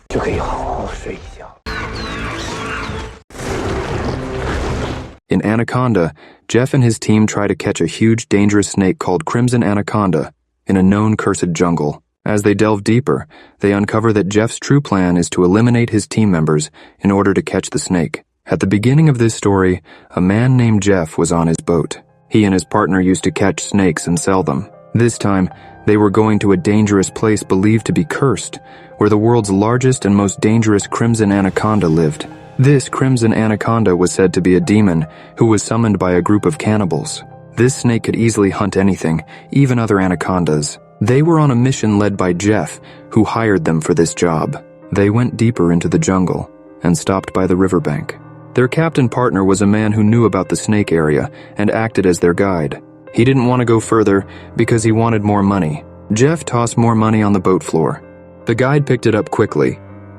就可以好好睡一觉。 In Anaconda, Jeff and his team try to catch a huge, dangerous snake called Crimson Anaconda in a known cursed jungle. As they delve deeper, they uncover that Jeff's true plan is to eliminate his team members in order to catch the snake. At the beginning of this story, a man named Jeff was on his boat. He and his partner used to catch snakes and sell them. This time, they were going to a dangerous place believed to be cursed, where the world's largest and most dangerous Crimson Anaconda lived. This Crimson Anaconda was said to be a demon who was summoned by a group of cannibals. This snake could easily hunt anything, even other anacondas. They were on a mission led by Jeff, who hired them for this job. They went deeper into the jungle and stopped by the riverbank. Their captain partner was a man who knew about the snake area and acted as their guide. He didn't want to go further because he wanted more money. Jeff tossed more money on the boat floor. The guide picked it up quickly.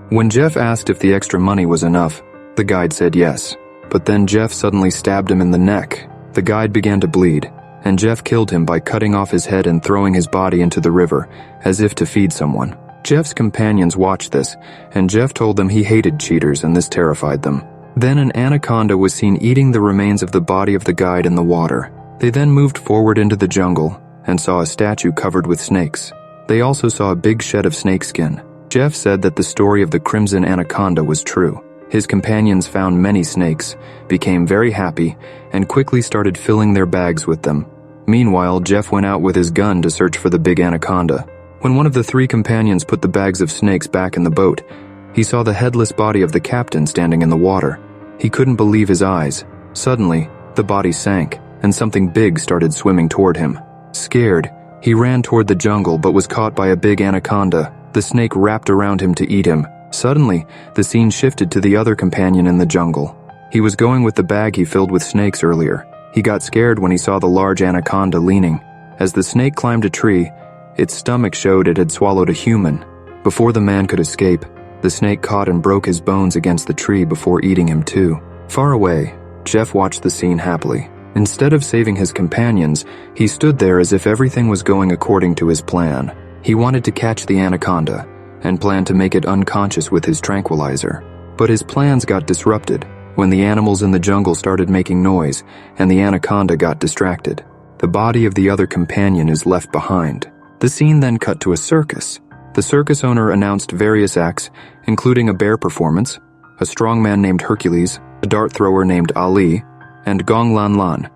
When Jeff asked if the extra money was enough, the guide said yes. But then Jeff suddenly stabbed him in the neck. The guide began to bleed, and Jeff killed him by cutting off his head and throwing his body into the river, as if to feed someone. Jeff's companions watched this, and Jeff told them he hated cheaters and this terrified them. Then an anaconda was seen eating the remains of the body of the guide in the water. They then moved forward into the jungle and saw a statue covered with snakes. They also saw a big shed of snakeskin. Jeff said that the story of the Crimson Anaconda was true. His companions found many snakes, became very happy, and quickly started filling their bags with them. Meanwhile, Jeff went out with his gun to search for the big anaconda. When one of the three companions put the bags of snakes back in the boat, he saw the headless body of the captain standing in the water. He couldn't believe his eyes. Suddenly, the body sank, and something big started swimming toward him. Scared, he ran toward the jungle but was caught by a big anaconda. The snake wrapped around him to eat him. Suddenly, the scene shifted to the other companion in the jungle. He was going with the bag he filled with snakes earlier. He got scared when he saw the large anaconda leaning. As the snake climbed a tree, its stomach showed it had swallowed a human. Before the man could escape, the snake caught and broke his bones against the tree before eating him too. Far away, Jeff watched the scene happily. Instead of saving his companions, he stood there as if everything was going according to his plan. He wanted to catch the anaconda and planned to make it unconscious with his tranquilizer. But his plans got disrupted when the animals in the jungle started making noise and the anaconda got distracted. The body of the other companion is left behind. The scene then cut to a circus. The circus owner announced various acts, including a bear performance, a strongman named Hercules, a dart thrower named Ali, and Gong Lan Lan,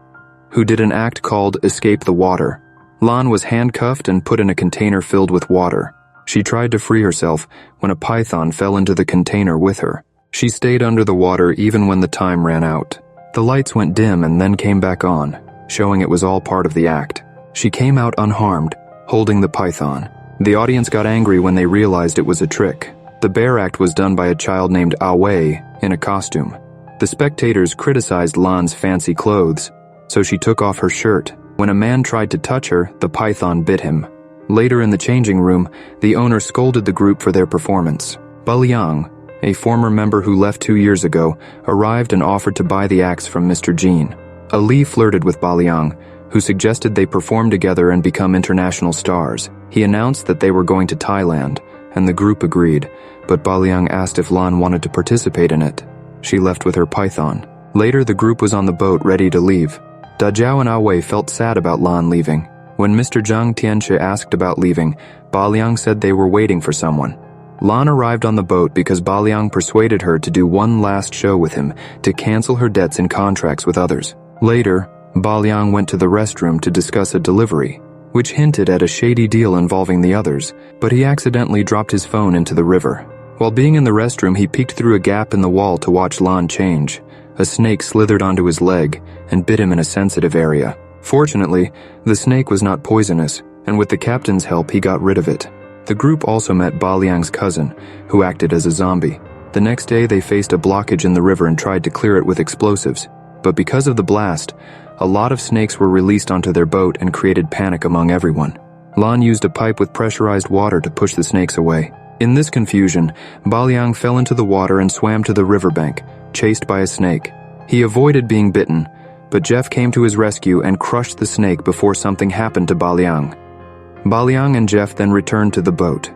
who did an act called Escape the Water. Lan was handcuffed and put in a container filled with water. She tried to free herself when a python fell into the container with her. She stayed under the water even when the time ran out. The lights went dim and then came back on, showing it was all part of the act. She came out unharmed, holding the python. The audience got angry when they realized it was a trick. The bear act was done by a child named Wei in a costume. The spectators criticized Lan's fancy clothes, so she took off her shirt. When a man tried to touch her, the python bit him. Later in the changing room, the owner scolded the group for their performance. Baliang, a former member who left 2 years ago, arrived and offered to buy the acts from Mr. Jean. Ali flirted with Baliang, who suggested they perform together and become international stars. He announced that they were going to Thailand, and the group agreed, but Baliang asked if Lan wanted to participate in it. She left with her python. Later, the group was on the boat ready to leave. Dajiao and Wei felt sad about Lan leaving. When Mr. Zhang Tianchi asked about leaving, Baliang said they were waiting for someone. Lan arrived on the boat because Baliang persuaded her to do one last show with him to cancel her debts and contracts with others. Later, Baliang went to the restroom to discuss a delivery, which hinted at a shady deal involving the others, but he accidentally dropped his phone into the river. While being in the restroom, he peeked through a gap in the wall to watch Lan change. A snake slithered onto his leg and bit him in a sensitive area. Fortunately, the snake was not poisonous, and with the captain's help, he got rid of it. The group also met Baliang's cousin, who acted as a zombie. The next day, they faced a blockage in the river and tried to clear it with explosives. But because of the blast, a lot of snakes were released onto their boat and created panic among everyone. Lan used a pipe with pressurized water to push the snakes away. In this confusion, Baliang fell into the water and swam to the riverbank, chased by a snake. He avoided being bitten, but Jeff came to his rescue and crushed the snake before something happened to Baliang. Baliang and Jeff then returned to the boat.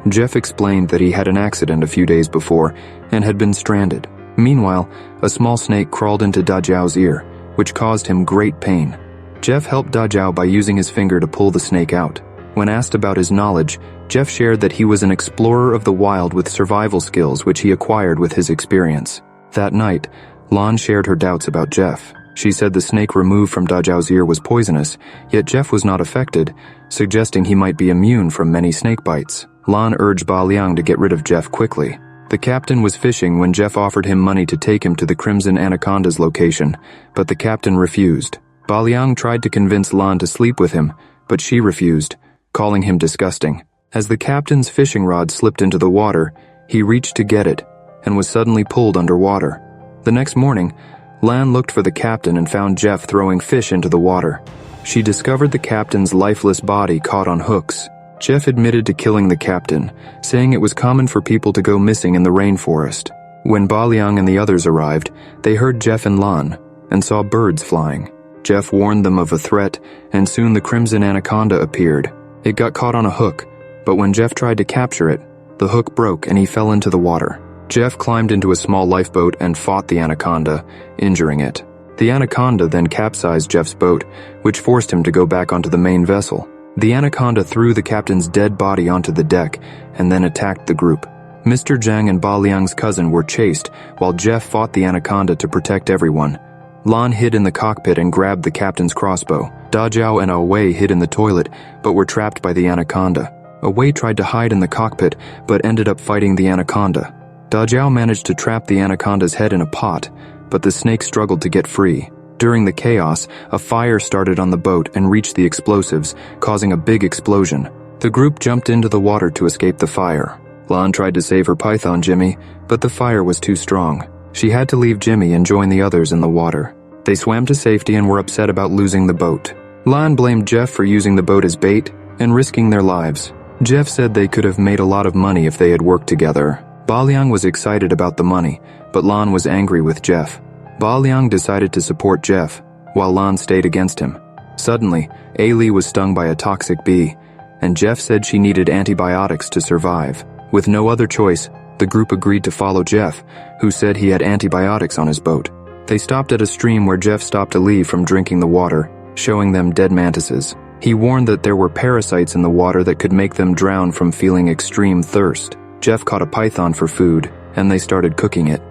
Jeff explained that he had an accident a few days before and had been stranded. Meanwhile, a small snake crawled into Da Jiao's ear, which caused him great pain. Jeff helped Da Jiao by using his finger to pull the snake out. When asked about his knowledge, Jeff shared that he was an explorer of the wild with survival skills which he acquired with his experience. That night, Lan shared her doubts about Jeff. She said the snake removed from Da Jiao's ear was poisonous, yet Jeff was not affected, suggesting he might be immune from many snake bites. Lan urged Ba Liang to get rid of Jeff quickly. The captain was fishing when Jeff offered him money to take him to the Crimson Anaconda's location, but the captain refused. Ba Liang tried to convince Lan to sleep with him, but she refused, calling him disgusting. As the captain's fishing rod slipped into the water, he reached to get it, and was suddenly pulled underwater. The next morning, Lan looked for the captain and found Jeff throwing fish into the water. She discovered the captain's lifeless body caught on hooks. Jeff admitted to killing the captain, saying it was common for people to go missing in the rainforest. When Ba Liang and the others arrived, they heard Jeff and Lan, and saw birds flying. Jeff warned them of a threat, and soon the Crimson Anaconda appeared. It got caught on a hook, but when Jeff tried to capture it, the hook broke and he fell into the water. Jeff climbed into a small lifeboat and fought the anaconda, injuring it. The anaconda then capsized Jeff's boat, which forced him to go back onto the main vessel. The anaconda threw the captain's dead body onto the deck and then attacked the group. Mr. Zhang and Ba Liang's cousin were chased, while Jeff fought the anaconda to protect everyone. Lan hid in the cockpit and grabbed the captain's crossbow. Da Jiao and Wei hid in the toilet, but were trapped by the anaconda. Wei tried to hide in the cockpit, but ended up fighting the anaconda. Da Jiao managed to trap the anaconda's head in a pot, but the snake struggled to get free. During the chaos, a fire started on the boat and reached the explosives, causing a big explosion. The group jumped into the water to escape the fire. Lan tried to save her python Jimmy, but the fire was too strong. She had to leave Jimmy and join the others in the water. They swam to safety and were upset about losing the boat. Lan blamed Jeff for using the boat as bait and risking their lives. Jeff said they could have made a lot of money if they had worked together. Ba Liang was excited about the money, but Lan was angry with Jeff. Ba Liang decided to support Jeff, while Lan stayed against him. Suddenly, A Li was stung by a toxic bee, and Jeff said she needed antibiotics to survive. With no other choice, the group agreed to follow Jeff, who said he had antibiotics on his boat. They stopped at a stream where Jeff stopped A Li from drinking the water, showing them dead mantises. He warned that there were parasites in the water that could make them drown from feeling extreme thirst. Jeff caught a python for food, and they started cooking it.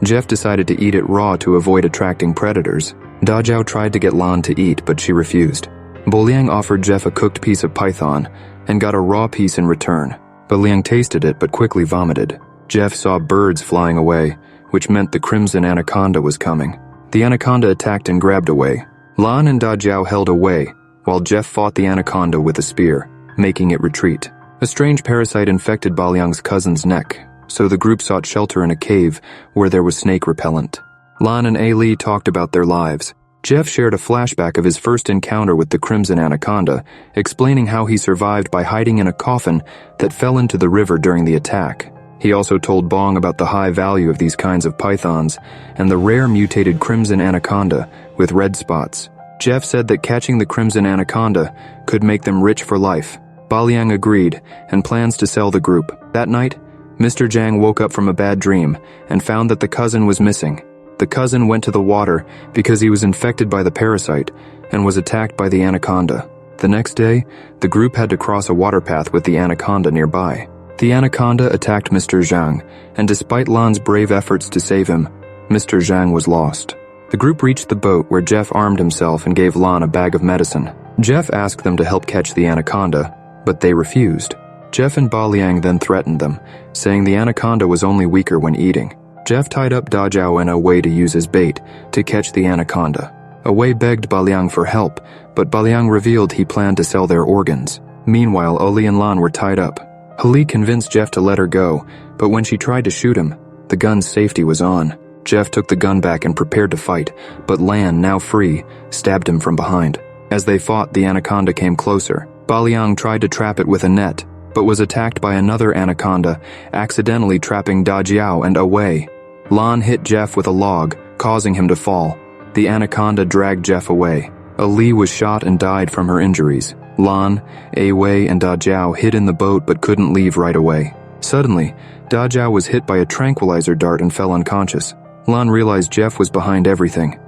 Jeff decided to eat it raw to avoid attracting predators. Da Jiao tried to get Lan to eat, but she refused. Ba Liang offered Jeff a cooked piece of python, and got a raw piece in return. Ba Liang tasted it but quickly vomited. Jeff saw birds flying away, which meant the Crimson Anaconda was coming. The anaconda attacked and grabbed Wei. Lan and Da Jiao held Wei, while Jeff fought the anaconda with a spear, making it retreat. A strange parasite infected Ba Liang's cousin's neck, so the group sought shelter in a cave where there was snake repellent. Lan and A Li talked about their lives. Jeff shared a flashback of his first encounter with the Crimson Anaconda, explaining how he survived by hiding in a coffin that fell into the river during the attack. He also told Bong about the high value of these kinds of pythons and the rare mutated Crimson Anaconda with red spots. Jeff said that catching the Crimson Anaconda could make them rich for life. Ba Liang agreed and plans to sell the group. That night, Mr. Zhang woke up from a bad dream and found that the cousin was missing. The cousin went to the water because he was infected by the parasite and was attacked by the anaconda. The next day, the group had to cross a water path with the anaconda nearby. The anaconda attacked Mr. Zhang, and despite Lan's brave efforts to save him, Mr. Zhang was lost. The group reached the boat where Jeff armed himself and gave Lan a bag of medicine. Jeff asked them to help catch the anaconda, but they refused. Jeff and Ba Liang then threatened them, saying the anaconda was only weaker when eating. Jeff tied up Da Jiao and Wei to use as bait to catch the anaconda. Wei begged Ba Liang for help, but Ba Liang revealed he planned to sell their organs. Meanwhile, Li and Lan were tied up. Li convinced Jeff to let her go, but when she tried to shoot him, the gun's safety was on. Jeff took the gun back and prepared to fight, but Lan, now free, stabbed him from behind. As they fought, the anaconda came closer. Ba Liang tried to trap it with a net, but was attacked by another anaconda, accidentally trapping Da Jiao and Wei. Lan hit Jeff with a log, causing him to fall. The anaconda dragged Jeff away. Li was shot and died from her injuries. Lan, Wei, and Da Jiao hid in the boat but couldn't leave right away. Suddenly, Da Jiao was hit by a tranquilizer dart and fell unconscious. Lan realized Jeff was behind everything.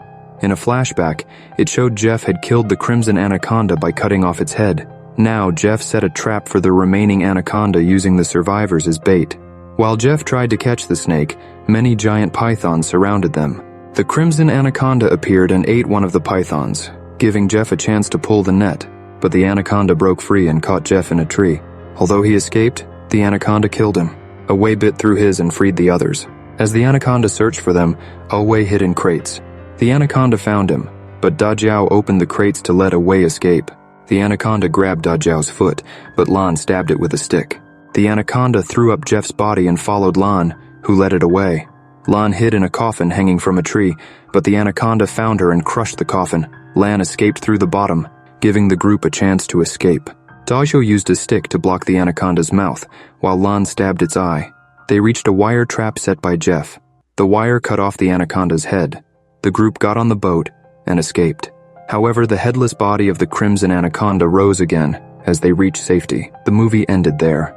In a flashback, it showed Jeff had killed the crimson anaconda by cutting off its head. Now, Jeff set a trap for the remaining anaconda using the survivors as bait. While Jeff tried to catch the snake, many giant pythons surrounded them. The crimson anaconda appeared and ate one of the pythons, giving Jeff a chance to pull the net, but the anaconda broke free and caught Jeff in a tree. Although he escaped, the anaconda killed him. Wei bit through his and freed the others. As the anaconda searched for them, Wei hid in crates. The anaconda found him, but Da Jiao opened the crates to let Wei escape. The anaconda grabbed Da Jiao's foot, but Lan stabbed it with a stick. The anaconda threw up Jeff's body and followed Lan, who led it away. Lan hid in a coffin hanging from a tree, but the anaconda found her and crushed the coffin. Lan escaped through the bottom, giving the group a chance to escape. Dazhou used a stick to block the anaconda's mouth, while Lan stabbed its eye. They reached a wire trap set by Jeff. The wire cut off the anaconda's head. The group got on the boat and escaped. However, the headless body of the crimson anaconda rose again as they reached safety. The movie ended there.